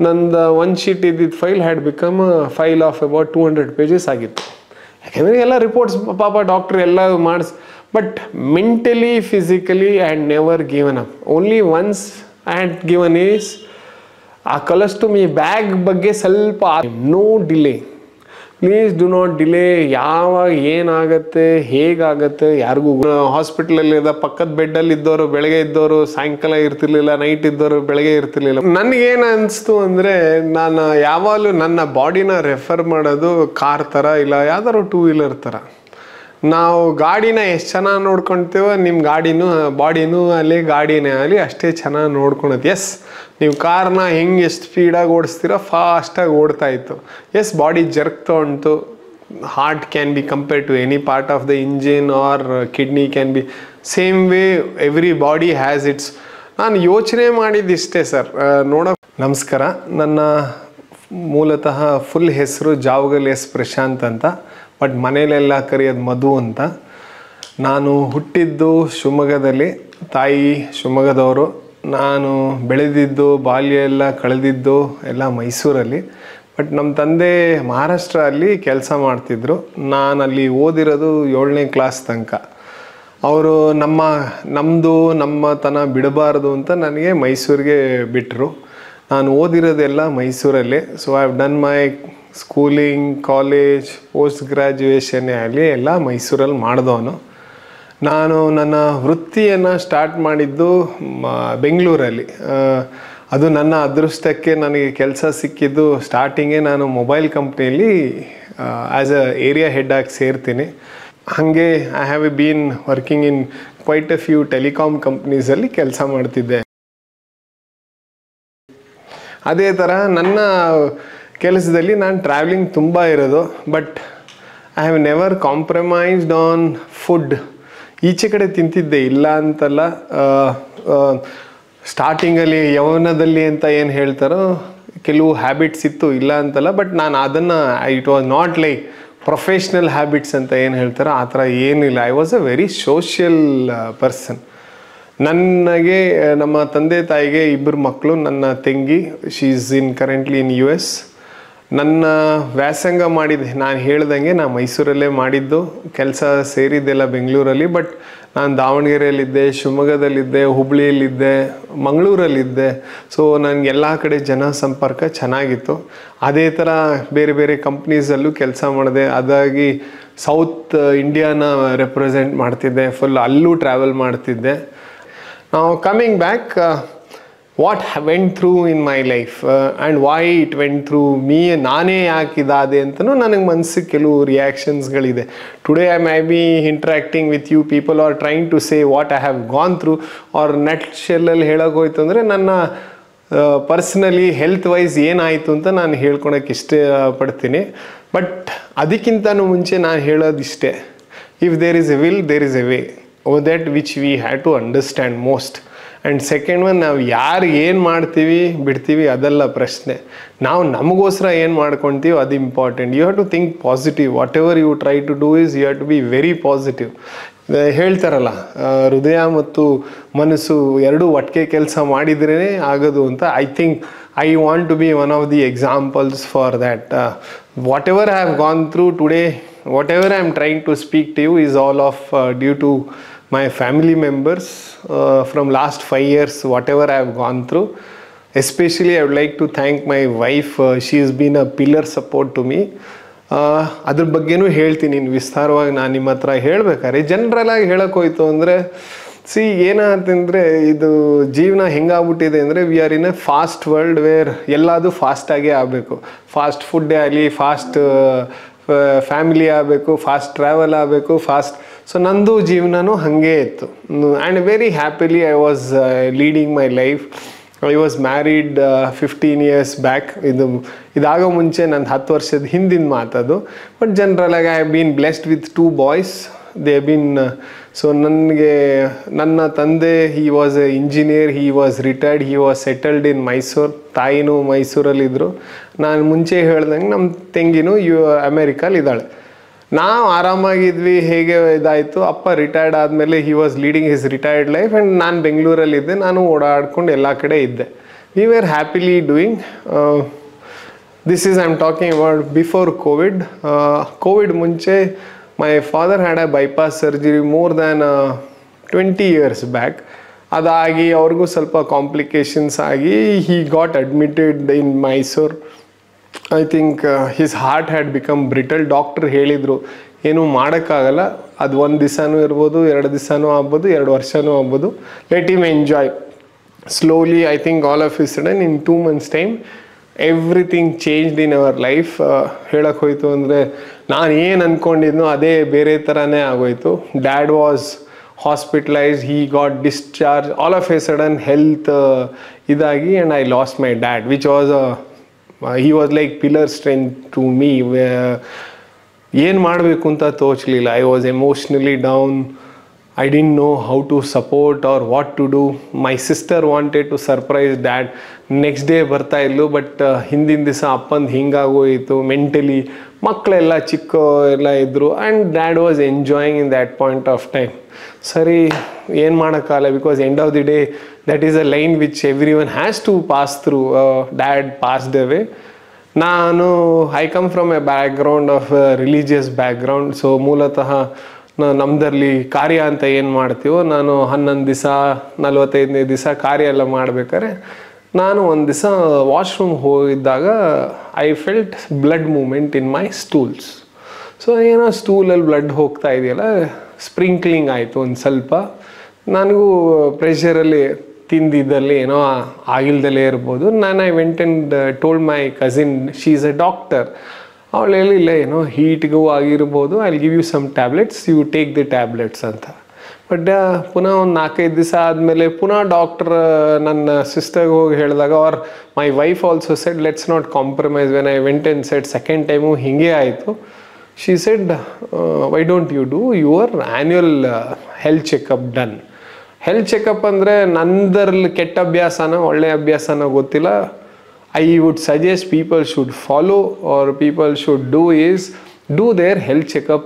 ನಂದು 1 sheet ಇದ್ದಿದ್ದು file had become file of about 200 pages ಆಗಿತ್ತು. ಯಾಕೆಂದರೆ ಎಲ್ಲ ರಿಪೋರ್ಟ್ಸ್ ಪಾಪ ಡಾಕ್ಟ್ರ್ ಎಲ್ಲ but mentally physically I had never given up. Only once I had given is ಆ ಕಲಸ್ಟೊಮಿ ಬ್ಯಾಗ್ ಬಗ್ಗೆ ಸ್ವಲ್ಪ no delay, please do not delay. ಯಾವಾಗ ಏನಾಗುತ್ತೆ ಹೇಗಾಗುತ್ತೆ ಯಾರಿಗೂ. ಹಾಸ್ಪಿಟ್ಲಲ್ಲಿದ್ದ ಪಕ್ಕದ ಬೆಡ್ಡಲ್ಲಿ ಇದ್ದವರು ಬೆಳಗ್ಗೆ ಇದ್ದವರು ಸಾಯಂಕಾಲ ಇರ್ತಿರ್ಲಿಲ್ಲ, ನೈಟ್ ಇದ್ದವರು ಬೆಳಗ್ಗೆ ಇರ್ತಿರ್ಲಿಲ್ಲ. ನನಗೇನು ಅನಿಸ್ತು ಅಂದರೆ ನಾನು ಯಾವಾಗಲೂ ನನ್ನ ಬಾಡಿನ ರೆಫರ್ ಮಾಡೋದು ಕಾರ್ ಥರ ಇಲ್ಲ ಯಾವ್ದಾದ್ರು 2-wheeler ಥರ. ನಾವು ಗಾಡಿನ ಎಷ್ಟು ಚೆನ್ನಾಗಿ ನೋಡ್ಕೊಳ್ತೀವೋ ನಿಮ್ಮ ಬಾಡಿನೂ ಅಲ್ಲಿ ಗಾಡಿನೇ ಆಗಲಿ ಅಷ್ಟೇ ಚೆನ್ನಾಗಿ ನೋಡ್ಕೊಳತ್ತೆ. ಎಸ್, ನೀವು ಕಾರ್ನ ಹೆಂಗೆ ಎಷ್ಟು ಸ್ಪೀಡಾಗಿ ಓಡಿಸ್ತೀರೋ ಫಾಸ್ಟಾಗಿ ಓಡ್ತಾ ಇತ್ತು. ಎಸ್, ಬಾಡಿ ಜರ್ಕ್ ತೊಗೊಂಡು heart can be compare to any part of the engine or kidney can be same way every body has its. ನಾನು ಯೋಚನೆ ಮಾಡಿದ್ದಿಷ್ಟೇ ಸರ್. ನಮಸ್ಕಾರ, ನನ್ನ ಮೂಲತಃ ಫುಲ್ ಹೆಸರು ಜಾವಗಲ್ ಎಸ್ ಪ್ರಶಾಂತ್ ಅಂತ, ಬಟ್ ಮನೇಲೆಲ್ಲ ಕರೆಯೋದು ಮಧು ಅಂತ. ನಾನು ಹುಟ್ಟಿದ್ದು ಶಿವಮೊಗ್ಗದಲ್ಲಿ, ತಾಯಿ ಶಿವಮೊಗ್ಗದವರು. ನಾನು ಬೆಳೆದಿದ್ದು ಬಾಲ್ಯ ಎಲ್ಲ ಕಳೆದಿದ್ದು ಎಲ್ಲ ಮೈಸೂರಲ್ಲಿ. ಬಟ್ ನಮ್ಮ ತಂದೆ ಮಹಾರಾಷ್ಟ್ರ ಅಲ್ಲಿ ಕೆಲಸ ಮಾಡ್ತಿದ್ರು. ನಾನು ಅಲ್ಲಿ ಓದಿರೋದು 7ನೇ ಕ್ಲಾಸ್ ತನಕ. ಅವರು ನಮ್ಮತನ ಬಿಡಬಾರ್ದು ಅಂತ ನನಗೆ ಮೈಸೂರಿಗೆ ಬಿಟ್ಟರು. ನಾನು ಓದಿರೋದೆಲ್ಲ ಮೈಸೂರಲ್ಲೇ. So I have done my schooling, college, post ಗ್ರ್ಯಾಜುಯೇಷನ್ನೇ ಆಗಲಿ ಎಲ್ಲ ಮೈಸೂರಲ್ಲಿ ಮಾಡಿದವನು. ನಾನು ನನ್ನ ವೃತ್ತಿಯನ್ನು ಸ್ಟಾರ್ಟ್ ಮಾಡಿದ್ದು ಬೆಂಗಳೂರಲ್ಲಿ. ಅದು ನನ್ನ ಅದೃಷ್ಟಕ್ಕೆ ನನಗೆ ಕೆಲಸ ಸಿಕ್ಕಿದ್ದು ಸ್ಟಾರ್ಟಿಂಗೇ ನಾನು ಮೊಬೈಲ್ ಕಂಪ್ನಿಯಲ್ಲಿ ಆ್ಯಸ್ ಅ ಏರಿಯಾ ಹೆಡ್ ಆಗಿ ಸೇರ್ತೀನಿ. ಹಾಗೆ I have been working in quite a few telecom ಕಂಪ್ನೀಸಲ್ಲಿ ಕೆಲಸ ಮಾಡ್ತಿದ್ದೆ. ಅದೇ ಥರ ನನ್ನ ಕೆಲಸದಲ್ಲಿ ನಾನು ಟ್ರಾವೆಲಿಂಗ್ ತುಂಬ ಇರೋದು. But I have never compromised on food. ಈಚೆ ಕಡೆ ತಿಂತಿದ್ದೆ, ಇಲ್ಲ ಅಂತಲ್ಲ. ಸ್ಟಾರ್ಟಿಂಗಲ್ಲಿ ಯೌವನದಲ್ಲಿ ಅಂತ ಏನು ಹೇಳ್ತಾರೋ ಕೆಲವು ಹ್ಯಾಬಿಟ್ಸ್ ಇತ್ತು, ಇಲ್ಲ ಅಂತಲ್ಲ. ಬಟ್ ನಾನು ಅದನ್ನು it was not like professional habits ಅಂತ ಏನು ಹೇಳ್ತಾರೋ ಆ ಥರ ಏನಿಲ್ಲ. I was a very social person. ನನಗೆ ನಮ್ಮ ತಂದೆ ತಾಯಿಗೆ 2 ಮಕ್ಕಳು. ನನ್ನ ತಂಗಿ, she is currently in US. ನನ್ನ ವ್ಯಾಸಂಗ ಮಾಡಿದ್ದೆ ನಾನು ಹೇಳ್ದಂಗೆ ನಾನು ಮೈಸೂರಲ್ಲೇ ಮಾಡಿದ್ದು. ಕೆಲಸ ಸೇರಿದ್ದೆಲ್ಲ ಬೆಂಗಳೂರಲ್ಲಿ. ಬಟ್ ನಾನು ದಾವಣಗೆರೆಯಲ್ಲಿದ್ದೆ, ಶಿವಮೊಗ್ಗದಲ್ಲಿದ್ದೆ, ಹುಬ್ಳಿಯಲ್ಲಿದ್ದೆ, ಮಂಗಳೂರಲ್ಲಿದ್ದೆ. ಸೊ ನನಗೆಲ್ಲ ಕಡೆ ಜನ ಸಂಪರ್ಕ ಚೆನ್ನಾಗಿತ್ತು. ಅದೇ ಥರ ಬೇರೆ ಬೇರೆ ಕಂಪ್ನೀಸಲ್ಲೂ ಕೆಲಸ ಮಾಡಿದೆ. ಅದಾಗಿ ಸೌತ್ ಇಂಡಿಯಾನ ರೆಪ್ರೆಸೆಂಟ್ ಮಾಡ್ತಿದ್ದೆ, ಫುಲ್ ಅಲ್ಲೂ ಟ್ರಾವೆಲ್ ಮಾಡ್ತಿದ್ದೆ. ನಾವು coming back, what went through in my life and why it went through me. ನಾನೇ ಯಾಕೆ ಇದಾದೆ ಅಂತಲೂ ನನಗೆ ಮನಸ್ಸಿಗೆ ಕೆಲವು ರಿಯಾಕ್ಷನ್ಸ್ಗಳಿದೆ. Today I may be interacting with you people are trying to say what I have gone through. ಆರ್ ನೆಟ್ ಶೆಲ್ಲಲ್ಲಿ ಹೇಳೋಗೋಯ್ತು ಅಂದರೆ ನನ್ನ ಪರ್ಸ್ನಲಿ ಹೆಲ್ತ್ ವೈಸ್ ಏನಾಯಿತು ಅಂತ ನಾನು ಹೇಳ್ಕೊಳಕ್ಕೆ ಇಷ್ಟಪಡ್ತೀನಿ. ಬಟ್ ಅದಕ್ಕಿಂತನೂ ಮುಂಚೆ ನಾನು ಹೇಳೋದಿಷ್ಟೇ, if there is a will there is a way. That which we have to understand most. And second one, ನಾವು ಯಾರು ಏನು ಮಾಡ್ತೀವಿ ಬಿಡ್ತೀವಿ ಅದೆಲ್ಲ ಪ್ರಶ್ನೆ. ನಾವು ನಮಗೋಸ್ಕರ ಏನು ಮಾಡ್ಕೊತೀವಿ ಅದು important. You have to think positive. Whatever you try to do is you have to be very positive. ಹೇಳ್ತಾರಲ್ಲ, ಹೃದಯ ಮತ್ತು ಮನಸ್ಸು ಎರಡೂ ಒಟ್ಟಿಗೆ ಕೆಲಸ ಮಾಡಿದ್ರೇ ಆಗೋದು ಅಂತ. I think I want to be one of the examples for that. Whatever I have gone through today, whatever I am trying to speak to you is all of due to my family members from last 5 years, whatever I have gone through. Especially I would like to thank my wife. She has been a pillar support to me. ಅದ್ರ ಬಗ್ಗೆನೂ ಹೇಳ್ತೀನಿ ವಿಸ್ತಾರವಾಗಿ. ನಾನು ನಿಮ್ಮ ಹತ್ರ ಹೇಳ್ಬೇಕಾದ್ರೆ ಜನರಲಾಗಿ ಹೇಳೋಕ್ಕೋಯ್ತು ಅಂದರೆ, ಏನಾಗ್ತಂದರೆ ಇದು ಜೀವನ ಹೆಂಗಾಗ್ಬಿಟ್ಟಿದೆ ಅಂದರೆ, we are in a fast world where ಎಲ್ಲದು ಫಾಸ್ಟಾಗೇ ಆಗಬೇಕು. ಫಾಸ್ಟ್ ಫುಡ್ಡೇ ಆಗಲಿ, ಫಾಸ್ಟ್ ಫ್ಯಾಮಿಲಿ ಆಗಬೇಕು, ಫಾಸ್ಟ್ ಟ್ರಾವೆಲ್ ಆಗಬೇಕು, ಫಾಸ್ಟ್. ಸೊ ನಂದು ಜೀವನನೂ ಹಾಗೇ ಇತ್ತು. And very happily I was leading my life. I was married 15 years back. ಇದಾಗೋ ಮುಂಚೆ ನನ್ನ 10 ವರ್ಷದ ಹಿಂದಿನ ಮಾತದು. ಬಟ್ ಜನರಲಾಗಿ I have been blessed with 2 boys. They have been so ನನಗೆ ನನ್ನ ತಂದೆ he was a engineer, he was retired, he was settled in Mysuru. ತಾಯಿನೂ ಮೈಸೂರಲ್ಲಿದ್ದರು. ನಾನು ಮುಂಚೆ ಹೇಳ್ದಂಗೆ ನಮ್ಮ ತಂಗಿನೂ ಅಮೇರಿಕಲ್ಲಿದ್ದಾಳೆ. ನಾವು ಆರಾಮಾಗಿದ್ವಿ. ಹೇಗೆ ಇದಾಯಿತು, ಅಪ್ಪ ರಿಟೈರ್ಡ್ ಆದಮೇಲೆ he was leading his retired life. And ನಾನು ಬೆಂಗಳೂರಲ್ಲಿದ್ದೆ. ನಾನು ಓಡಾಡ್ಕೊಂಡು ಎಲ್ಲ ಕಡೆ ಇದ್ದೆ. we were happily doing. This is, I'm talking about before COVID. COVID ಮುಂಚೆ my father had a bypass surgery more than 20 years back. ಅದಾಗಿ ಅವ್ರಿಗೂ ಸ್ವಲ್ಪ ಕಾಂಪ್ಲಿಕೇಶನ್ಸ್ ಆಗಿ he got admitted in Mysore. I think his heart had become brittle. Doctor ಹೇಳಿದರು ಏನೂ ಮಾಡೋಕ್ಕಾಗಲ್ಲ, ಅದು ಒಂದು ದಿವಸನೂ ಇರ್ಬೋದು, 2 ದಿವಸನೂ ಆಗ್ಬೋದು, 2 ವರ್ಷನೂ ಆಗ್ಬೋದು, let him enjoy. Slowly I think all of E sudden in 2 months time everything changed in our life. ಹೇಳಕ್ಕೆ ಹೋಯ್ತು ಅಂದರೆ ನಾನು ಏನು ಅಂದ್ಕೊಂಡಿದ್ನೋ ಅದೇ ಬೇರೆ ಥರನೇ ಆಗೋಯ್ತು. Dad was hospitalized, he got discharged, all of a sudden health idagi, and I lost my dad, which was he was like pillar strength to me. ಏನು ಮಾಡಬೇಕು ಅಂತ ತೋಚಲಿಲ್ಲ. I was emotionally down. I didn't know how to support or what to do. My sister wanted to surprise dad. Next day ಬರ್ತಾ ಇಲ್ಲು, but ಹಿಂದಿನ ದಿವಸ ಅಪ್ಪಂದು ಹಿಂಗಾಗೋಯಿತು mentally. ಮಕ್ಕಳೆಲ್ಲ ಚಿಕ್ಕ ಎಲ್ಲ ಇದ್ದರು, and dad was enjoying in that point of time. ಸರಿ, ಏನು ಮಾಡೋಕ್ಕಾಗಲ್ಲ, because end of the day that is a line which every one has to pass through. Dad passed away. ನಾನು I come from a background of religious background. So ಮೂಲತಃ ನಮ್ಮದಲ್ಲಿ ಕಾರ್ಯ ಅಂತ ಏನು ಮಾಡ್ತೀವೋ, ನಾನು 11 ದಿವಸ 45ನೇ ದಿವಸ ಕಾರ್ಯ ಎಲ್ಲ ಮಾಡ್ಬೇಕಾದ್ರೆ ನಾನು ಒಂದು ದಿವಸ ವಾಶ್ರೂಮ್ ಹೋಗಿದ್ದಾಗ I felt blood moment in my stools. So ಏನೋ ಸ್ಟೂಲಲ್ಲಿ ಬ್ಲಡ್ ಹೋಗ್ತಾ ಇದೆಯಲ್ಲ, ಸ್ಪ್ರಿಂಕ್ಲಿಂಗ್ ಆಯಿತು ಒಂದು ಸ್ವಲ್ಪ. ನನಗೂ ಪ್ರೆಷರಲ್ಲಿ ತಿಂದಿದ್ದಲ್ಲಿ ಏನೋ ಆಗಿಲ್ದಲೇ ಇರ್ಬೋದು. ನಾನು I went and told my cousin, she is a doctor. ಅವಳು ಹೇಳಿಲ್ಲ, ಏನೋ ಹೀಟ್ಗೂ ಆಗಿರ್ಬೋದು, I will give you some tablets, you take the tablets ಅಂತ. ಬಟ್ ಪುನಃ ಒಂದು 4-5 ದಿವಸ ಆದಮೇಲೆ ಪುನಃ ಡಾಕ್ಟರ್ ನನ್ನ ಸಿಸ್ಟರ್ಗೆ ಹೋಗಿ ಹೇಳಿದಾಗ, or my wife also said let's not compromise. When I went and said second time ಹೀಗೆ ಆಯಿತು. She said why don't you do your annual health checkup done. Health checkup ಅಂದರೆ ನಂದರಲ್ಲಿ ಕೆಟ್ಟ ಅಭ್ಯಾಸನ ಒಳ್ಳೆಯ ಅಭ್ಯಾಸನ ಗೊತ್ತಿಲ್ಲ. I would suggest people should follow or people should do their health checkup.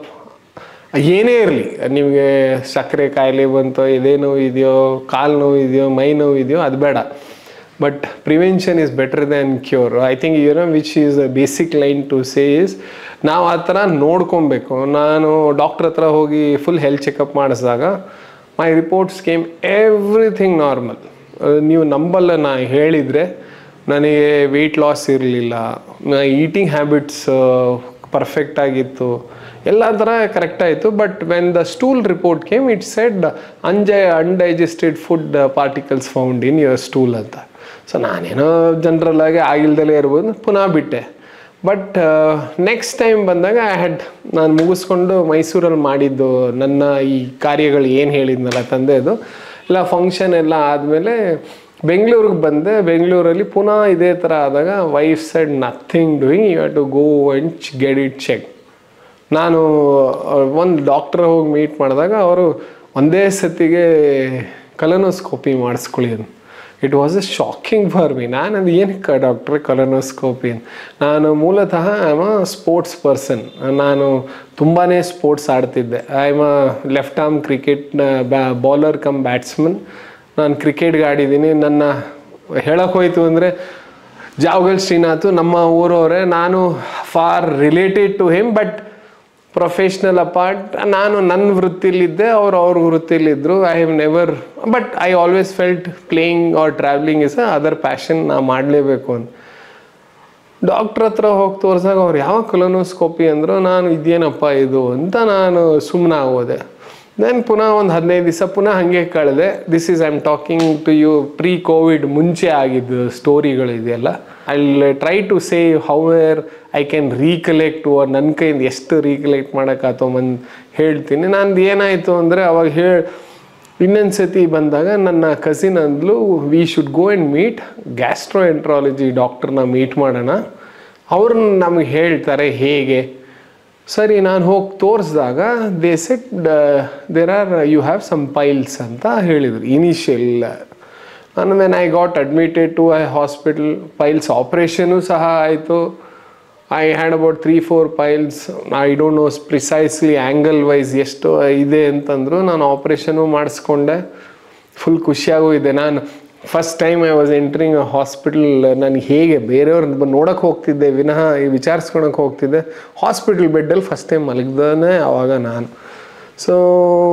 ಏನೇ ಇರಲಿ, ನಿಮಗೆ ಸಕ್ಕರೆ ಕಾಯಿಲೆ ಬಂತೋ, ಎದೆ ನೋವು ಇದೆಯೋ, ಕಾಲು ನೋವು ಇದೆಯೋ, ಮೈ ನೋವು ಇದೆಯೋ, ಅದು ಬೇಡ. But prevention is better than cure. I think which is a basic line to say is, ನಾವು ಆ ಥರ ನೋಡ್ಕೊಬೇಕು. ನಾನು ಡಾಕ್ಟ್ರ್ ಹತ್ರ ಹೋಗಿ ಫುಲ್ ಹೆಲ್ತ್ ಚೆಕಪ್ ಮಾಡಿಸಿದಾಗ my reports came everything normal. ನೀವು ನಂಬಲ್ಲ, ನಾ ಹೇಳಿದರೆ ನನಗೆ ವೆಯ್ಟ್ ಲಾಸ್ ಇರಲಿಲ್ಲ, ಈಟಿಂಗ್ ಹ್ಯಾಬಿಟ್ಸ್ ಪರ್ಫೆಕ್ಟ್ ಆಗಿತ್ತು, ಎಲ್ಲ ಥರ ಕರೆಕ್ಟಾಯಿತು. But when the stool report came it said undigested food particles found in your stool ಅಂತ. ಸೊ ನಾನೇನೋ ಜನರಲ್ಲಾಗಿ ಆಗಿಲ್ದಲೇ ಇರ್ಬೋದು, ಪುನಃ ಬಿಟ್ಟೆ. ಬಟ್ ನೆಕ್ಸ್ಟ್ ಟೈಮ್ ಬಂದಾಗ ನಾನು ಮುಗಿಸ್ಕೊಂಡು ಮೈಸೂರಲ್ಲಿ ಮಾಡಿದ್ದು ನನ್ನ ಈ ಕಾರ್ಯಗಳು ಏನು ಹೇಳಿದ್ನಲ್ಲ ತಂದೆದು ಎಲ್ಲ ಫಂಕ್ಷನ್ ಎಲ್ಲ ಆದಮೇಲೆ ಬೆಂಗಳೂರಿಗೆ ಬಂದೆ. ಬೆಂಗಳೂರಲ್ಲಿ ಪುನಃ ಇದೇ ಥರ ಆದಾಗ wife said nothing doing, you have to go and get it check. ನಾನು ಒಂದು ಡಾಕ್ಟ್ರ್ ಹೋಗಿ ಮೀಟ್ ಮಾಡಿದಾಗ ಅವರು ಒಂದೇ ಸತಿಗೆ ಕಲನೋಸ್ಕೋಪಿ ಮಾಡಿಸ್ಕೊಳ್ಳಿ ಅಂತ. It was A shocking for me. ನಾನು ಅದು ಏನಕ್ಕೆ ಡಾಕ್ಟ್ರ್ ಕಲನೋಸ್ಕೋಪಿ? ನಾನು ಮೂಲತಃ I am a sports person. ನಾನು ತುಂಬಾ ಸ್ಪೋರ್ಟ್ಸ್ ಆಡ್ತಿದ್ದೆ. I am a left arm cricket bowler come batsman. ನಾನು ಕ್ರಿಕೆಟ್ಗೆ ಆಡಿದ್ದೀನಿ. ನನ್ನ ಹೇಳಕ್ಕೆ ಹೋಯ್ತು ಅಂದರೆ ಜಾವಗಲ್ ಶ್ರೀನಾಥ್ ನಮ್ಮ ಊರವರೇ. ನಾನು far related to him, but professional apart. ನಾನು ನನ್ನ ವೃತ್ತಿಲಿದ್ದೆ, ಅವ್ರ ವೃತ್ತಿಲಿದ್ದರು. I have never, but I always felt playing or travelling is a other passion. ನಾ ಮಾಡಲೇಬೇಕು ಅಂತ ಡಾಕ್ಟ್ರ್ ಹತ್ರ ಹೋಗಿ ತೋರ್ಸಾಗ ಅವ್ರು ಯಾವ ಕಲನೋಸ್ಕೋಪಿ ಅಂದರು. ನಾನು ಇದೇನಪ್ಪ ಇದು ಅಂತ ನಾನು ಸುಮ್ಮನೆ ಆಗೋದೆ. ದೆನ್ ಪುನಃ ಒಂದು 15 ದಿವಸ ಪುನಃ ಹಾಗೆ ಕಳೆದೆ. This is I am talking to you pre COVID ಮುಂಚೆ ಆಗಿದ್ದು ಸ್ಟೋರಿಗಳಿದೆಯಲ್ಲ. I will try to say however I can recollect, ನನ್ನ ಕೈಯಿಂದ ಎಷ್ಟು ರೀಕಲೆಕ್ಟ್ ಮಾಡೋಕ್ಕಾತೋ ಹೇಳ್ತೀನಿ. ನಂದು ಏನಾಯಿತು ಅಂದರೆ ಅವಾಗ ಇನ್ನೊಂದು ಸತಿ ಬಂದಾಗ ನನ್ನ ಕಸಿನ್ ಅಂದ್ಲು, we should go and meet gastroenterology ಡಾಕ್ಟ್ರನ್ನ ಮೀಟ್ ಮಾಡೋಣ, ಅವ್ರನ್ನ ನಮಗೆ ಹೇಳ್ತಾರೆ ಹೇಗೆ. ಸರಿ, ನಾನು ಹೋಗಿ ತೋರಿಸಿದಾಗ they said you have some piles ಅಂತ ಹೇಳಿದರು ಇನಿಷಿಯಲ್. ನಾನು when I got admitted to I hospital, piles operation ಸಹ ಆಯಿತು. I had about 3-4 piles. I don't know precisely angle wise ಎಷ್ಟು ಇದೆ ಅಂತಂದರು. ನಾನು ಆಪ್ರೇಷನು ಮಾಡಿಸ್ಕೊಂಡೆ. ಫುಲ್ ಖುಷಿಯಾಗೂ ಇದೆ. ನಾನು first time I was entering a hospital. ನಾನು ಹೇಗೆ ಬೇರೆಯವ್ರನ್ನ ನೋಡೋಕೆ ಹೋಗ್ತಿದ್ದೆ ವಿನಃ ವಿಚಾರಿಸ್ಕೊಳಕ್ಕೆ ಹೋಗ್ತಿದ್ದೆ. ಹಾಸ್ಪಿಟಲ್ ಬೆಡ್ಡಲ್ಲಿ ಫಸ್ಟ್ ಟೈಮ್ ಮಲಗ್ದೇ ಆವಾಗ ನಾನು. ಸೊ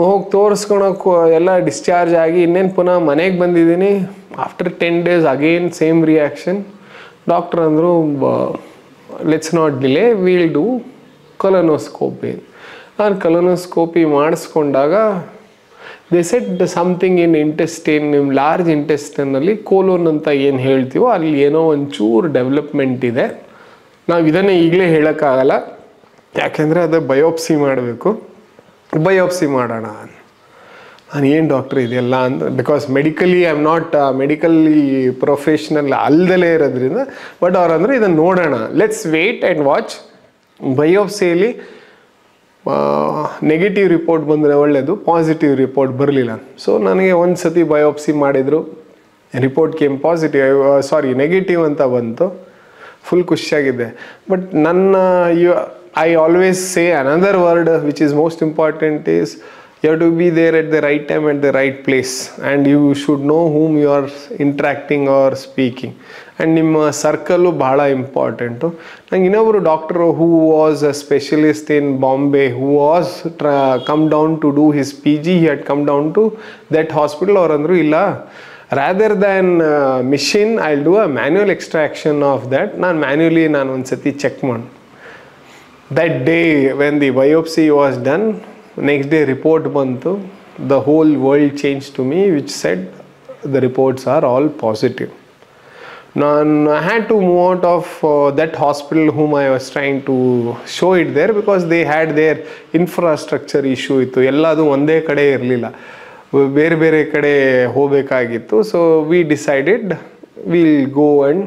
ಹೋಗಿ ತೋರಿಸ್ಕೊಳಕ್ಕೆ ಎಲ್ಲ ಡಿಸ್ಚಾರ್ಜ್ ಆಗಿ ಇನ್ನೇನು ಪುನಃ ಮನೆಗೆ ಬಂದಿದ್ದೀನಿ. After 10 days again same reaction. Doctor ಅಂದರು let's not delay, will do colonoscopy. ನಾನು ಕೊಲೊನೋಸ್ಕೋಪಿ ಮಾಡಿಸ್ಕೊಂಡಾಗ they said something in intestine, ನಿಮ್ಮ ಲಾರ್ಜ್ ಇಂಟೆಸ್ಟೈನಲ್ಲಿ ಕೋಲೋನ್ ಅಂತ ಏನು ಹೇಳ್ತೀವೋ ಅಲ್ಲಿ ಏನೋ ಒಂಚೂರು ಡೆವಲಪ್ಮೆಂಟ್ ಇದೆ. ನಾವು ಇದನ್ನೇ ಈಗಲೇ ಹೇಳೋಕ್ಕಾಗಲ್ಲ, ಯಾಕೆಂದರೆ ಅದು ಬಯೋಪ್ಸಿ ಮಾಡಬೇಕು. ಬಯೋಪ್ಸಿ ಮಾಡೋಣ. ನಾನು ಏನು ಡಾಕ್ಟ್ರ್ ಇದೆಲ್ಲ ಅಂತ, because medically I am not medically professional ಅಲ್ದಲೇ ಇರೋದ್ರಿಂದ. ಬಟ್ ಅವ್ರು ಅಂದರೆ ಇದನ್ನು ನೋಡೋಣ, ಲೆಟ್ಸ್ ವೇಟ್ ಆ್ಯಂಡ್ ವಾಚ್. ಬಯೋಪ್ಸಿಯಲ್ಲಿ ನೆಗೆಟಿವ್ ರಿಪೋರ್ಟ್ ಬಂದರೆ ಒಳ್ಳೆಯದು, ಪಾಸಿಟಿವ್ ರಿಪೋರ್ಟ್ ಬರಲಿಲ್ಲ. ಸೊ ನನಗೆ ಒಂದು ಸತಿ ಬಯೋಪ್ಸಿ ಮಾಡಿದರು, ರಿಪೋರ್ಟ್ ಕೇಮ್ ಪಾಸಿಟಿವ್, ನೆಗೆಟಿವ್ ಅಂತ ಬಂತು. ಫುಲ್ ಖುಷಿಯಾಗಿದ್ದೆ. ಬಟ್ ನನ್ನ I always say another word which is most important is you have to be there at the right time at the right place, and you should know whom you are interacting or speaking, and ನಿಮ್ಮ circle ಭಾಳ important. ನಂಗೆ ಇನ್ನೊಬ್ಬರು doctor who was a specialist in Bombay, who was come down to do his PG, he had come down to that hospital. ಅವ್ರು ಅಂದರು ಇಲ್ಲ, rather than machine I'll do a manual extraction of that. ನಾನು ಒಂದು ಸತಿ check ಮಾಡಿ. That day when the biopsy was done, next day report bantu, the whole world changed to me, which said the reports are all positive. I had to move out of that hospital whom I was trying to show it there, because they had their infrastructure issue ittu, elladu onde kade irlilla, ಬೇರೆ ಬೇರೆ ಕಡೆ ಹೋಗಬೇಕಾಗಿತ್ತು. So we decided we'll go, and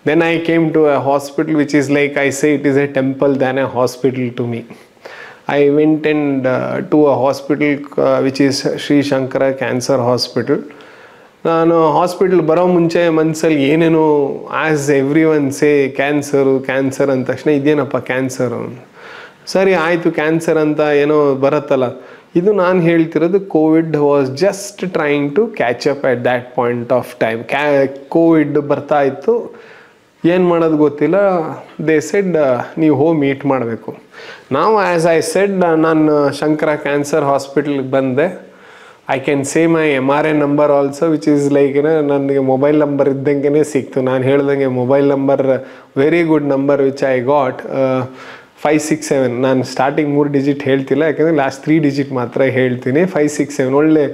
then I came to a hospital which is like I say it is a temple than a hospital to me. I went and to a hospital which is Sri Shankara Cancer Hospital. ನಾನು hospital ಬರೋ ಮುಂಚೆ ಮನಸ್ಸಲ್ಲಿ ಏನೇನೋ, as every one ಸೇ cancer ಅಂದ ತಕ್ಷಣ ಇದೇನಪ್ಪ cancer, ಸರಿ ಆಯಿತು ಕ್ಯಾನ್ಸರ್ ಅಂತ ಏನೋ ಬರುತ್ತಲ್ಲ. ಇದು ನಾನು ಹೇಳ್ತಿರೋದು COVID was just trying to catch up at that point of time. COVID ಬರ್ತಾ ಇತ್ತು, ಏನು ಮಾಡೋದು ಗೊತ್ತಿಲ್ಲ. ದೇ ಸೆಡ್ ನೀವು ಹೋಗಿ ಮೀಟ್ ಮಾಡಬೇಕು. ನಾವು ಆ್ಯಸ್ ಐ ಸೆಡ್, ನಾನು ಶಂಕರ ಕ್ಯಾನ್ಸರ್ ಹಾಸ್ಪಿಟಲ್ಗೆ ಬಂದೆ. I can say my MRI number also, which is like ನನಗೆ ಮೊಬೈಲ್ ನಂಬರ್ ಇದ್ದಂಗೆ ಸಿಕ್ತು. ನಾನು ಹೇಳ್ದಂಗೆ mobile number very good number which I got 567. ನಾನು ಸ್ಟಾರ್ಟಿಂಗ್ 3 ಡಿಜಿಟ್ ಹೇಳ್ತಿಲ್ಲ, ಯಾಕೆಂದರೆ ಲಾಸ್ಟ್ 3 ಡಿಜಿಟ್ ಮಾತ್ರ ಹೇಳ್ತೀನಿ. 567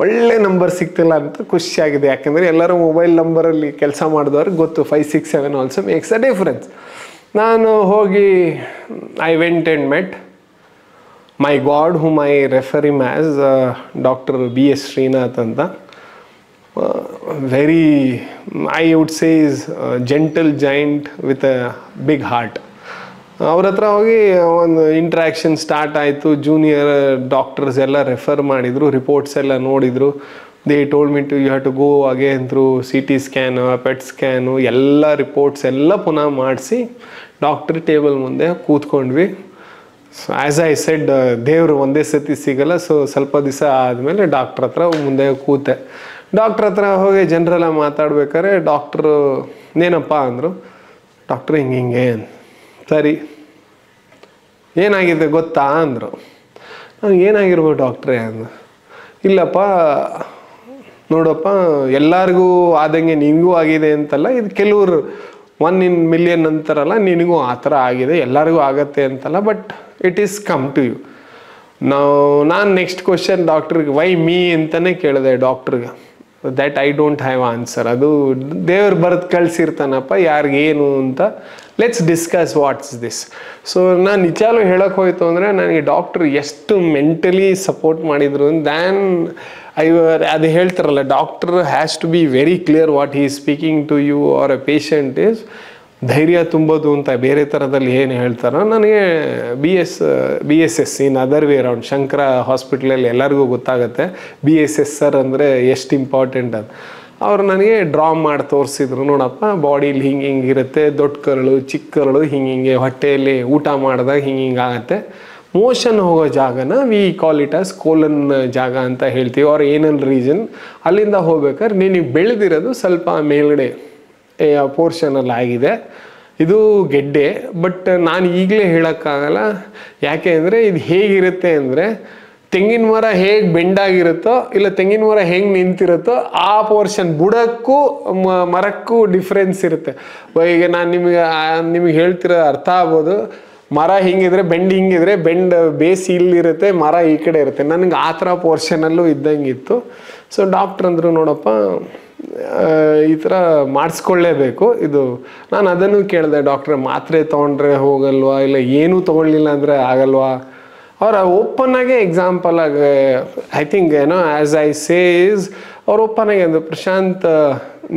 ಒಳ್ಳೆ ನಂಬರ್ ಸಿಗ್ತಿಲ್ಲ ಅಂತ ಖುಷಿಯಾಗಿದೆ, ಯಾಕೆಂದರೆ ಎಲ್ಲರೂ ಮೊಬೈಲ್ ನಂಬರಲ್ಲಿ ಕೆಲಸ ಮಾಡಿದವ್ರಿಗೆ ಗೊತ್ತು 567 ಆಲ್ಸೋ ಮೇಕ್ಸ್ ಅ ಡಿಫ್ರೆನ್ಸ್. ನಾನು ಹೋಗಿ I went and met my god whom I refer him as Dr. B.S. Srinath ಅಂತ. Very I would say is a gentle giant with a big heart. ಅವ್ರ ಹತ್ರ ಹೋಗಿ ಒಂದು interaction start ಆಯಿತು. Junior doctors ಎಲ್ಲ refer ಮಾಡಿದರು, reports ಎಲ್ಲ ನೋಡಿದರು. They told me to you have to go again through CT scan, PET scan, ಎಲ್ಲ ರಿಪೋರ್ಟ್ಸ್ ಎಲ್ಲ ಪುನಃ ಮಾಡಿಸಿ ಡಾಕ್ಟ್ರ್ ಟೇಬಲ್ ಮುಂದೆ ಕೂತ್ಕೊಂಡ್ವಿ. ಸೊ ಆ್ಯಸ್ ಐ ಸೆಡ್, ದೇವರು ಒಂದೇ ಸತಿ ಸಿಗಲ್ಲ. ಸೊ ಸ್ವಲ್ಪ ದಿವಸ ಆದಮೇಲೆ ಡಾಕ್ಟ್ರ್ ಹತ್ರ ಮುಂದೆ ಕೂತೆ. ಡಾಕ್ಟ್ರ್ ಹತ್ರ ಹೋಗಿ ಜನರೆಲ್ಲ ಮಾತಾಡ್ಬೇಕಾದ್ರೆ ಡಾಕ್ಟ್ರು ಏನಪ್ಪ ಅಂದರು. ಡಾಕ್ಟ್ರು ಹಿಂಗೆ ಸರಿ ಏನಾಗಿದೆ ಗೊತ್ತಾ ಅಂದರು. ನಾನು ಏನಾಗಿರ್ಬೋದು ಡಾಕ್ಟ್ರೇ ಅಂದ. ಇಲ್ಲಪ್ಪ ನೋಡಪ್ಪ, ಎಲ್ಲರಿಗೂ ಆದಂಗೆ ನಿನಗೂ ಆಗಿದೆ ಅಂತಲ್ಲ, ಇದು ಕೆಲವರು 1 in million ಅಂತಾರಲ್ಲ, ನಿನಗೂ ಆ ಥರ ಆಗಿದೆ, ಎಲ್ಲರಿಗೂ ಆಗತ್ತೆ ಅಂತಲ್ಲ, but it is come to you. ನಾನು ನೆಕ್ಸ್ಟ್ ಕ್ವಶನ್ ಡಾಕ್ಟ್ರಿಗೆ ವೈ ಮೀ ಅಂತಲೇ ಕೇಳಿದೆ ಡಾಕ್ಟ್ರಿಗೆ. That I don't have answer. ಅದು ದೇವ್ರು ಬರೆದು ಕಳಿಸಿರ್ತಾನಪ್ಪ ಯಾರಿಗೇನು ಅಂತ. Let's discuss what's this. So ನಾನು ನಿಜಾಲು ಹೇಳೋಕೆ ಹೋಯ್ತು ಅಂದರೆ ನನಗೆ ಡಾಕ್ಟ್ರು ಎಷ್ಟು ಮೆಂಟಲಿ ಸಪೋರ್ಟ್ ಮಾಡಿದರು. ದ್ಯಾನ್ ಅದು ಹೇಳ್ತಾರಲ್ಲ, doctor has to be very clear what he is speaking to you or a patient is. ಧೈರ್ಯ ತುಂಬೋದು ಅಂತ ಬೇರೆ ಥರದಲ್ಲಿ ಏನು ಹೇಳ್ತಾರೋ, ನನಗೆ BSS in other way around. Shankara ಹಾಸ್ಪಿಟ್ಲಲ್ಲಿ ಎಲ್ಲರಿಗೂ ಗೊತ್ತಾಗುತ್ತೆ BSS ಸರ್ ಅಂದರೆ ಎಷ್ಟು ಇಂಪಾರ್ಟೆಂಟ್ ಅದು. ಅವ್ರು ನನಗೆ ಡ್ರಾ ಮಾಡಿ ತೋರಿಸಿದ್ರು. ನೋಡಪ್ಪ, ಬಾಡಿಲಿ ಹಿಂಗಿರುತ್ತೆ, ದೊಡ್ಡ ಕರಳು, ಚಿಕ್ಕ ಕರಳು, ಹಿಂಗೆ ಹೊಟ್ಟೆಯಲ್ಲಿ ಊಟ ಮಾಡಿದಾಗ ಹಿಂಗೆ ಆಗುತ್ತೆ, ಮೋಷನ್ ಹೋಗೋ ಜಾಗನ we call it as colon ಜಾಗ ಅಂತ ಹೇಳ್ತೀವಿ, ಆರ್ ಏನಲ್ ರೀಜನ್. ಅಲ್ಲಿಂದ ಹೋಗ್ಬೇಕಾದ್ರೆ ನಿನಗೆ ಬೆಳೆದಿರೋದು ಸ್ವಲ್ಪ ಮೇಲ್ಗಡೆ ಪೋರ್ಷನಲ್ಲಿ ಆಗಿದೆ, ಇದು ಗೆಡ್ಡೆ. ಬಟ್ ನಾನು ಈಗಲೇ ಹೇಳೋಕ್ಕಾಗಲ್ಲ, ಯಾಕೆ ಅಂದರೆ ಇದು ಹೇಗಿರುತ್ತೆ ಅಂದರೆ ತೆಂಗಿನ ಮರ ಹೇಗೆ ಬೆಂಡಾಗಿರುತ್ತೋ ಇಲ್ಲ ತೆಂಗಿನ ಮರ ಹೆಂಗೆ ನಿಂತಿರುತ್ತೋ ಆ ಪೋರ್ಷನ್ ಬುಡಕ್ಕೂ ಮರಕ್ಕೂ ಡಿಫ್ರೆನ್ಸ್ ಇರುತ್ತೆ. ಈಗ ನಾನು ನಿಮಗೆ ಹೇಳ್ತಿರೋ ಅರ್ಥ ಆಗ್ಬೋದು, ಮರ ಹಿಂಗಿದ್ರೆ ಬೆಂಡ್ ಹಿಂಗಿದ್ರೆ ಬೆಂಡ್ ಬೇಸ್ ಇಲ್ಲಿರುತ್ತೆ, ಮರ ಈ ಕಡೆ ಇರುತ್ತೆ. ನನಗೆ ಆ ಥರ ಪೋರ್ಷನಲ್ಲೂ ಇದ್ದಂಗಿತ್ತು. ಸೊ ಡಾಕ್ಟ್ರ್ ಅಂದರು, ನೋಡಪ್ಪ ಈ ಥರ ಮಾಡಿಸ್ಕೊಳ್ಳೇಬೇಕು ಇದು. ನಾನು ಅದನ್ನು ಕೇಳಿದೆ, ಡಾಕ್ಟ್ರೆ ಮಾತ್ರೆ ತೊಗೊಂಡ್ರೆ ಹೋಗಲ್ವಾ, ಇಲ್ಲ ಏನೂ ತೊಗೊಳ್ಳಿಲ್ಲ ಅಂದರೆ ಆಗಲ್ವಾ? ಅವ್ರು ಓಪನ್ನಾಗೆ ಎಕ್ಸಾಂಪಲ್ ಆಗಿ ಐ ಥಿಂಕ್ ಏನೋ ಆ್ಯಸ್ ಐ ಸೇ ಇಸ್ ಅವ್ರು ಓಪನ್ನಾಗಿ ಅಂದರು, ಪ್ರಶಾಂತ್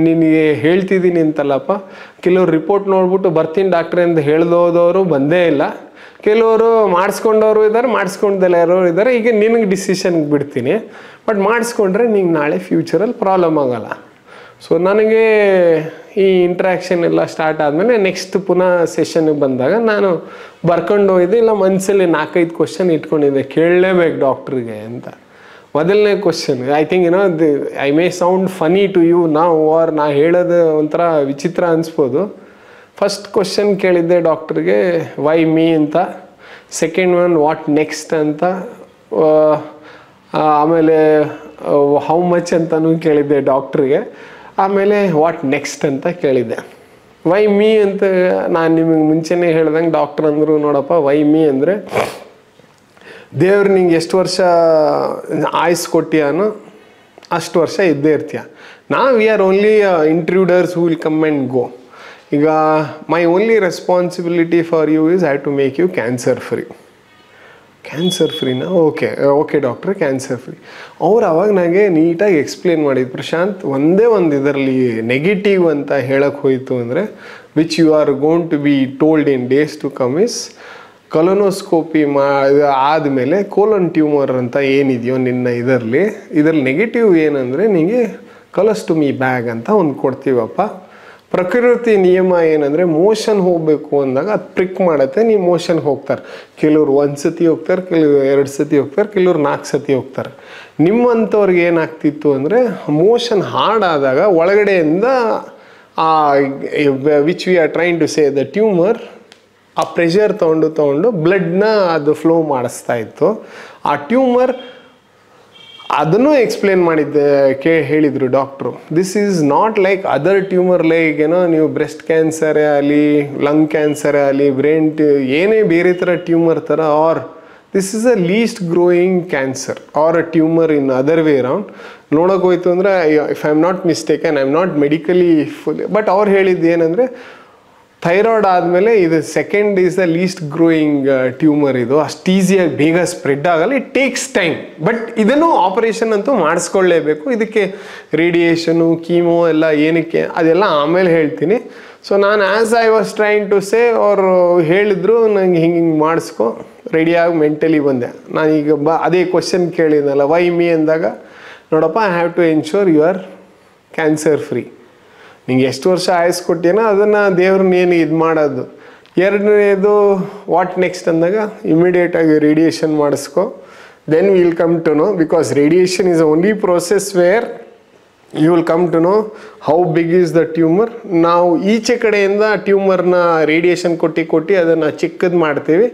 ನಿನಗೆ ಹೇಳ್ತಿದ್ದೀನಿ ಅಂತಲ್ಲಪ್ಪ, ಕೆಲವ್ರು ರಿಪೋರ್ಟ್ ನೋಡ್ಬಿಟ್ಟು ಬರ್ತೀನಿ ಡಾಕ್ಟ್ರೆ ಅಂತ ಹೇಳ್ದೋದವರು ಬಂದೇ ಇಲ್ಲ, ಕೆಲವರು ಮಾಡಿಸ್ಕೊಂಡವರು ಇದ್ದಾರೆ, ಮಾಡಿಸ್ಕೊಂಡ್ದೆಲ್ಲ ಇರೋರು ಇದ್ದಾರೆ. ಈಗ ನಿನಗೆ ಡಿಸಿಷನ್ಗೆ ಬಿಡ್ತೀನಿ, ಬಟ್ ಮಾಡಿಸ್ಕೊಂಡ್ರೆ ನಿಂಗೆ ನಾಳೆ ಫ್ಯೂಚರಲ್ಲಿ ಪ್ರಾಬ್ಲಮ್ ಆಗೋಲ್ಲ. ಸೊ ನನಗೆ ಈ ಇಂಟ್ರ್ಯಾಕ್ಷನ್ ಎಲ್ಲ ಸ್ಟಾರ್ಟ್ ಆದಮೇಲೆ ನೆಕ್ಸ್ಟ್ ಪುನಃ ಸೆಷನ್ಗೆ ಬಂದಾಗ ನಾನು ಬರ್ಕೊಂಡು ಹೋಗಿದ್ದೆ, ಇಲ್ಲ ಮನಸ್ಸಲ್ಲಿ 4-5 ಕ್ವಶನ್ ಇಟ್ಕೊಂಡಿದ್ದೆ, ಕೇಳಲೇಬೇಕು ಡಾಕ್ಟ್ರಿಗೆ ಅಂತ. ಮೊದಲನೇ question, I think I may sound funny to you ನಾವು, ಆರ್ ನಾ ಹೇಳೋದು ಒಂಥರ ವಿಚಿತ್ರ ಅನಿಸ್ಬೋದು. ಫಸ್ಟ್ ಕ್ವಶನ್ ಕೇಳಿದ್ದೆ ಡಾಕ್ಟ್ರಿಗೆ, ವೈ ಮೀ ಅಂತ. ಸೆಕೆಂಡ್ ಒನ್ ವಾಟ್ ನೆಕ್ಸ್ಟ್ ಅಂತ. ಆಮೇಲೆ ಹೌ ಮಚ್ ಅಂತಲೂ ಕೇಳಿದ್ದೆ ಡಾಕ್ಟ್ರಿಗೆ. ಆಮೇಲೆ ವಾಟ್ ನೆಕ್ಸ್ಟ್ ಅಂತ ಕೇಳಿದ್ದೆ. ವೈ ಮೀ ಅಂತ ನಾನು ನಿಮಗೆ ಮುಂಚೆನೇ ಹೇಳ್ದಂಗೆ ಡಾಕ್ಟ್ರ್ ಅಂದರು, ನೋಡಪ್ಪ ವೈ ಮೀ ಅಂದರೆ ದೇವ್ರು ನಿಂಗೆ ಎಷ್ಟು ವರ್ಷ ಆಯುಸ್ ಕೊಟ್ಟಿಯಾನೋ ಅಷ್ಟು ವರ್ಷ ಇದ್ದೇ ಇರ್ತೀಯ. We are only intruders who will come and go. ಈಗ my only responsibility for you is I to make you cancer free. Cancer ಫ್ರೀನಾ? ಓಕೆ ಡಾಕ್ಟ್ರೆ, ಕ್ಯಾನ್ಸರ್ ಫ್ರೀ. ಅವ್ರು ಅವಾಗ ನನಗೆ ನೀಟಾಗಿ ಎಕ್ಸ್ಪ್ಲೇನ್ ಮಾಡಿದ್ದು, ಪ್ರಶಾಂತ್ ಒಂದೇ ಒಂದು ಇದರಲ್ಲಿ ನೆಗೆಟಿವ್ ಅಂತ ಹೇಳಕ್ಕೆ ಹೋಯಿತು ಅಂದರೆ which you are gone to be told in days to come is colonoscopy ಆದಮೇಲೆ ಕೋಲನ್ ಟ್ಯೂಮರ್ ಅಂತ ಏನಿದೆಯೋ ನಿನ್ನ ಇದರಲ್ಲಿ ನೆಗೆಟಿವ್ ಏನಂದರೆ ನಿಮಗೆ ಕೊಲೊಸ್ಟೊಮಿ ಬ್ಯಾಗ್ ಅಂತ ಒಂದು ಕೊಡ್ತೀವಪ್ಪ. ಪ್ರಕೃತಿ ನಿಯಮ ಏನಂದರೆ ಮೋಷನ್ ಹೋಗಬೇಕು ಅಂದಾಗ ಅದು ಪ್ರಿಕ್ ಮಾಡುತ್ತೆ, ನೀವು ಮೋಷನ್ ಹೋಗ್ತಾರೆ. ಕೆಲವ್ರು 1 ಸತಿ ಹೋಗ್ತಾರೆ, ಕೆಲವರು 2 ಸತಿ ಹೋಗ್ತಾರೆ, ಕೆಲವ್ರು 4 ಸತಿ ಹೋಗ್ತಾರೆ. ನಿಮ್ಮಂಥವ್ರಿಗೆ ಏನಾಗ್ತಿತ್ತು ಅಂದರೆ ಮೋಷನ್ ಹಾರ್ಡಾದಾಗ ಒಳಗಡೆಯಿಂದ which we are trying to say the tumour ಆ ಪ್ರೆಷರ್ ತೊಗೊಂಡು ಬ್ಲಡ್ನ ಅದು ಫ್ಲೋ ಮಾಡಿಸ್ತಾ ಇತ್ತು. ಆ ಟ್ಯೂಮರ್ ಅದನ್ನು ಎಕ್ಸ್ಪ್ಲೇನ್ ಮಾಡಿದ್ದೆ, ಹೇಳಿದರು doctor, this is not like other tumour, like ಏನೋ ನೀವು ಬ್ರೆಸ್ಟ್ ಕ್ಯಾನ್ಸರೇ ಆಗಲಿ, ಲಂಗ್ ಕ್ಯಾನ್ಸರೇ ಆಗಲಿ, ಬ್ರೈನ್ ಏನೇ ಬೇರೆ ಥರ ಟ್ಯೂಮರ್ ಥರ, or this is a least growing cancer or a tumour in other way around. ನೋಡೋಕೆ ಹೋಯ್ತು ಅಂದರೆ if I am not mistaken, I am not medically full, but ಅವ್ರು ಹೇಳಿದ್ದು ಏನಂದರೆ ಥೈರಾಯ್ಡ್ ಆದಮೇಲೆ ಇದು second is the least growing tumour. ಇದು ಅಷ್ಟು ಈಸಿಯಾಗಿ ಬೇಗ ಸ್ಪ್ರೆಡ್ ಆಗಲ್ಲ, ಇಟ್ ಟೇಕ್ಸ್ ಟೈಮ್. ಬಟ್ ಇದನ್ನು ಆಪರೇಷನ್ ಅಂತೂ ಮಾಡಿಸ್ಕೊಳ್ಳೇಬೇಕು. ಇದಕ್ಕೆ ರೇಡಿಯೇಷನು, ಕೀಮೋ ಎಲ್ಲ ಏನಕ್ಕೆ ಅದೆಲ್ಲ ಆಮೇಲೆ ಹೇಳ್ತೀನಿ. ಸೊ ನಾನು as I was trying to say, ಅವರು ಹೇಳಿದ್ರು ನಂಗೆ ಹಿಂಗೆ ಮಾಡಿಸ್ಕೊ, ರೆಡಿಯಾಗಿ ಮೆಂಟಲಿ ಬಂದೆ. ನಾನೀಗ ಅದೇ ಕ್ವಶನ್ ಕೇಳಿದ್ನಲ್ಲ ವೈ ಮೀ ಅಂದಾಗ, ನೋಡಪ್ಪ I have to ensure you are cancer free. ನಿಂಗೆ ಎಷ್ಟು ವರ್ಷ ಆಯಸ್ ಕೊಟ್ಟೇನೋ ಅದನ್ನು ದೇವ್ರನ್ನೇನು ಇದು ಮಾಡೋದು. ಎರಡನೇದು ವಾಟ್ ನೆಕ್ಸ್ಟ್ ಅಂದಾಗ ಇಮಿಡಿಯೇಟಾಗಿ ರೇಡಿಯೇಷನ್ ಮಾಡಿಸ್ಕೊ, then will come to know, because radiation is only process where you will come to know how big is the tumour. ನಾವು ಈಚೆ ಕಡೆಯಿಂದ ಟ್ಯೂಮರ್ನ ರೇಡಿಯೇಷನ್ ಕೊಟ್ಟು ಅದನ್ನು ಚಿಕ್ಕದು ಮಾಡ್ತೀವಿ,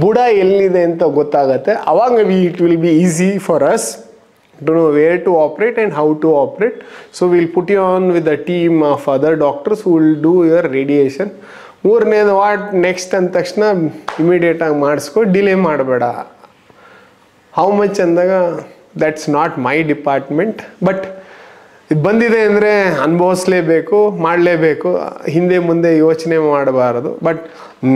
ಬುಡ ಎಲ್ಲಿದೆ ಅಂತ ಗೊತ್ತಾಗತ್ತೆ. ಅವಾಗ it will be easy for us to know where to operate and how to operate. So we'll put you on with a team of other doctors who will do your radiation. ಮೂರನೇದು what next ಅಂದ ತಕ್ಷಣ ಇಮಿಡಿಯೇಟಾಗಿ ಮಾಡಿಸ್ಕೊ, delay ಮಾಡಬೇಡ. How much ಅಂದಾಗ that's not my department, but ಇದು ಬಂದಿದೆ ಅಂದರೆ ಅನುಭವಿಸ್ಲೇಬೇಕು, ಮಾಡಲೇಬೇಕು, ಹಿಂದೆ ಮುಂದೆ ಯೋಚನೆ ಮಾಡಬಾರದು. ಬಟ್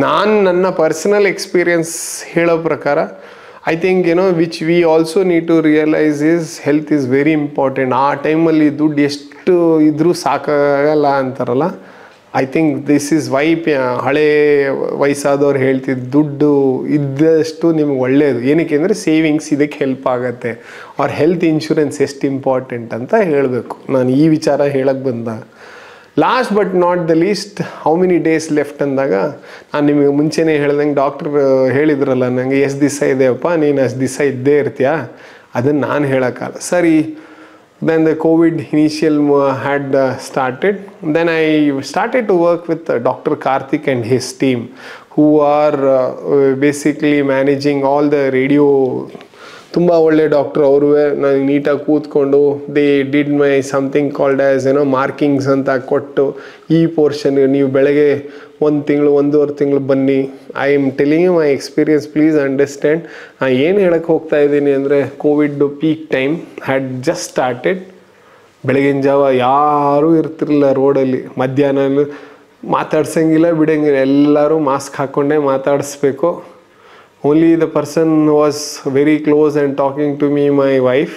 ನಾನು ನನ್ನ ಪರ್ಸನಲ್ ಎಕ್ಸ್ಪೀರಿಯನ್ಸ್ ಹೇಳೋ ಪ್ರಕಾರ I think which we also need to realise is health is very important. ಆ ಟೈಮಲ್ಲಿ ದುಡ್ಡು ಎಷ್ಟು ಇದ್ರೂ ಸಾಕಾಗಲ್ಲ ಅಂತಾರಲ್ಲ, I think this is why ಹಳೇ ವಯಸ್ಸಾದವ್ರು ಹೇಳ್ತಿದ್ದು ದುಡ್ಡು ಇದ್ದಷ್ಟು ನಿಮ್ಗೆ ಒಳ್ಳೆಯದು. ಏನಕ್ಕೆ ಅಂದರೆ ಸೇವಿಂಗ್ಸ್ ಇದಕ್ಕೆ ಹೆಲ್ಪ್ ಆಗುತ್ತೆ. ಅವ್ರ ಹೆಲ್ತ್ ಇನ್ಶೂರೆನ್ಸ್ ಎಷ್ಟು ಇಂಪಾರ್ಟೆಂಟ್ ಅಂತ ಹೇಳಬೇಕು. ನಾನು ಈ ವಿಚಾರ ಹೇಳಕ್ಕೆ ಬಂದ last but not the least how many days left ಅಂದಾಗ ನಾನು ನಿಮಗೆ ಮುಂಚೆನೇ ಹೇಳ್ದಂಗೆ ಡಾಕ್ಟ್ರ್ ಹೇಳಿದ್ರಲ್ಲ ನನಗೆ ಎಷ್ಟು ದಿವಸ ಇದೆಯಪ್ಪ ನೀನು ಅಷ್ಟು ದಿವಸ ಇದ್ದೇ ಇರ್ತೀಯ, ಅದನ್ನು ನಾನು ಹೇಳೋಕ್ಕಲ್ಲ. ಸರಿ, then the COVID initial had started. Then I started to work with Dr. Karthik and his team, who are basically managing all the radio. ತುಂಬ ಒಳ್ಳೆ ಡಾಕ್ಟ್ರು ಅವರು. ನಾನು ನೀಟಾಗಿ ಕೂತ್ಕೊಂಡು they did my something called as markings ಅಂತ ಕೊಟ್ಟು, ಈ portion ನೀವು ಬೆಳಗ್ಗೆ 1 ತಿಂಗಳು 1.5 ತಿಂಗಳು ಬನ್ನಿ. I am telling you my experience, please understand. ನಾನು ಏನು ಹೇಳಕ್ಕೆ ಹೋಗ್ತಾ ಇದ್ದೀನಿ ಅಂದರೆ, Covid peak time had just started. ಬೆಳಗಿನ ಜಾವ ಯಾರೂ ಇರ್ತಿರಲಿಲ್ಲ ರೋಡಲ್ಲಿ, ಮಧ್ಯಾಹ್ನ ಮಾತಾಡ್ಸಂಗಿಲ್ಲ ಬಿಡಂಗಿಲ್ಲ, ಎಲ್ಲರೂ ಮಾಸ್ಕ್ ಹಾಕ್ಕೊಂಡೇ ಮಾತಾಡಿಸ್ಬೇಕು. Only the person was very close and talking to me, my wife.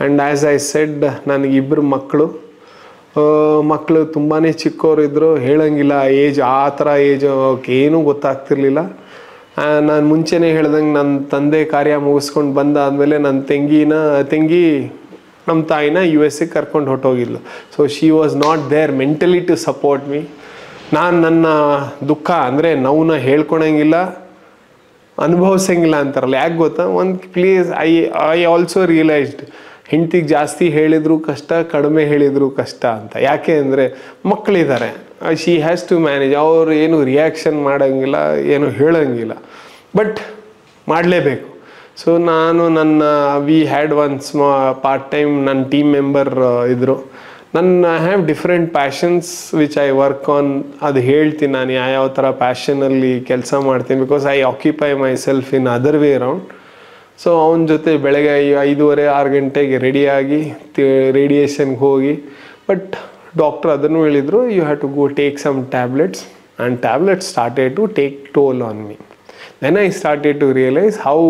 And as I said, ನನಗೆ 2 ಮಕ್ಕಳು ತುಂಬಾ ಚಿಕ್ಕವರಿದ್ದರು, ಹೇಳಂಗಿಲ್ಲ ಏಜ್, ಆ ಥರ ಏಜ್ ಏನೂ ಗೊತ್ತಾಗ್ತಿರ್ಲಿಲ್ಲ. ನಾನು ಮುಂಚೆನೇ ಹೇಳ್ದಂಗೆ ನನ್ನ ತಂದೆ ಕಾರ್ಯ ಮುಗಿಸ್ಕೊಂಡು ಬಂದಾದಮೇಲೆ ನನ್ನ ತಂಗಿ ನಮ್ಮ ತಾಯಿನ US ಕರ್ಕೊಂಡು ಹೊಟ್ಟೋಗಿದ್ಲು. So she was not there mentally to support me. ನಾನು ನನ್ನ ದುಃಖ ಅಂದರೆ ನೋವನ್ನ ಹೇಳ್ಕೊಳಂಗಿಲ್ಲ, ಅನುಭವಿಸಂಗಿಲ್ಲ ಅಂತಾರಲ್ಲ. ಯಾಕೆ ಗೊತ್ತಾ, ಪ್ಲೀಸ್ ಐ ಆಲ್ಸೋ ರಿಯಲೈಸ್ಡ್ ಹೆಂಡ್ತಿಗೆ ಜಾಸ್ತಿ ಹೇಳಿದ್ರು ಕಷ್ಟ, ಕಡಿಮೆ ಹೇಳಿದ್ರು ಕಷ್ಟ ಅಂತ. ಯಾಕೆ ಅಂದರೆ ಮಕ್ಕಳಿದ್ದಾರೆ, ಶಿ ಹ್ಯಾಸ್ ಟು ಮ್ಯಾನೇಜ್. ಅವರು ಏನು ರಿಯಾಕ್ಷನ್ ಮಾಡೋಂಗಿಲ್ಲ, ಏನು ಹೇಳೋಂಗಿಲ್ಲ, ಬಟ್ ಮಾಡಲೇಬೇಕು. ಸೊ ನಾನು we had one part time ನನ್ನ ಟೀಮ್ ಮೆಂಬರ್ ಇದ್ದರು. I have different passions which I work on. ಅದು ಹೇಳ್ತೀನಿ ನಾನು ಯಾವ ಥರ ಪ್ಯಾಷನಲ್ಲಿ ಕೆಲಸ ಮಾಡ್ತೀನಿ, because I occupy my self in other way around. So ಅವನ ಜೊತೆ ಬೆಳಗ್ಗೆ 5:30-6 ಗಂಟೆಗೆ ರೆಡಿಯಾಗಿ ರೇಡಿಯೇಷನ್ಗೆ ಹೋಗಿ, ಬಟ್ ಡಾಕ್ಟ್ರ್ ಅದನ್ನು ಹೇಳಿದರು, you have to go take some tablets, and tablets started to take toll on me. Then I started to realize how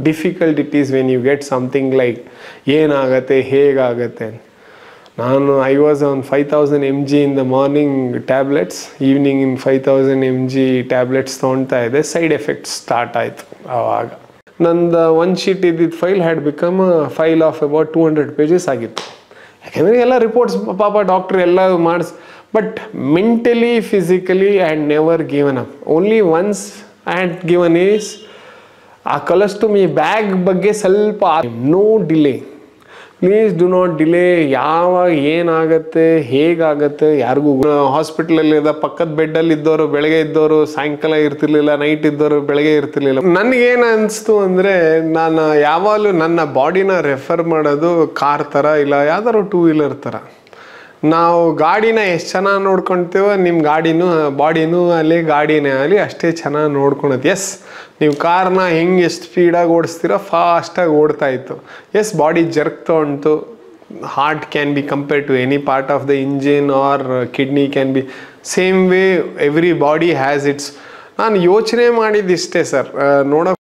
difficult it is when you get something like ಏನಾಗತ್ತೆ ಹೇಗಾಗತ್ತೆ. I was on 5000 mg in the morning tablets, evening in 5000 mg tablets ತೊಗೊಳ್ತಾ ಇದೆ. Side effects start ಆಯಿತು. ಆವಾಗ ನಂದು 1 sheet ಇದ್ದಿದ್ದು file had become file of about 200 pages ಆಗಿತ್ತು. ಯಾಕೆಂದರೆ ಎಲ್ಲ ರಿಪೋರ್ಟ್ಸ್ ಪಾಪ ಡಾಕ್ಟ್ರ್ ಎಲ್ಲ ಮಾಡಿಸ್, but mentally physically I had never given up. Only once I had given is ಆ ಕಲಸ್ಟೊಮಿ ಬ್ಯಾಗ್ ಬಗ್ಗೆ ಸ್ವಲ್ಪ, no delay, please do not delay. ಯಾವಾಗ ಏನಾಗುತ್ತೆ ಹೇಗಾಗತ್ತೆ ಯಾರಿಗೂ. ಹಾಸ್ಪಿಟ್ಲಲ್ಲಿ ಪಕ್ಕದ ಬೆಡ್ಡಲ್ಲಿ ಇದ್ದವರು ಬೆಳಗ್ಗೆ ಇದ್ದವರು ಸಾಯಂಕಾಲ ಇರ್ತಿರ್ಲಿಲ್ಲ, ನೈಟ್ ಇದ್ದವರು ಬೆಳಗ್ಗೆ ಇರ್ತಿರ್ಲಿಲ್ಲ. ನನಗೇನು ಅನಿಸ್ತು ಅಂದರೆ, ನಾನು ಯಾವಾಗಲೂ ನನ್ನ ಬಾಡಿನ ರೆಫರ್ ಮಾಡೋದು ಕಾರ್ ಥರ ಇಲ್ಲ ಯಾವ್ದಾದ್ರು 2 ವೀಲರ್ ಥರ. ನಾವು ಗಾಡಿನ ಎಷ್ಟು ಚೆನ್ನಾಗಿ ನೋಡ್ಕೊಳ್ತೀವೋ ನಿಮ್ಮ ಬಾಡಿನೂ ಅಲ್ಲಿ ಗಾಡಿನೇ ಆಗಲಿ ಅಷ್ಟೇ ಚೆನ್ನಾಗಿ ನೋಡ್ಕೊಳತ್ತೆ. ಎಸ್, ನೀವು ಕಾರ್ನ ಹೆಂಗೆ ಎಷ್ಟು ಸ್ಪೀಡಾಗಿ ಓಡಿಸ್ತೀರೋ ಫಾಸ್ಟಾಗಿ ಓಡ್ತಾ ಇತ್ತು. ಎಸ್, ಬಾಡಿ ಜರ್ಕ್ ತೊಗೊಂಡು, heart can be compared to any part of the engine or kidney can be same way every body has its. ನಾನು ಯೋಚನೆ ಮಾಡಿದ್ದಿಷ್ಟೇ ಸರ್, ನೋಡೋ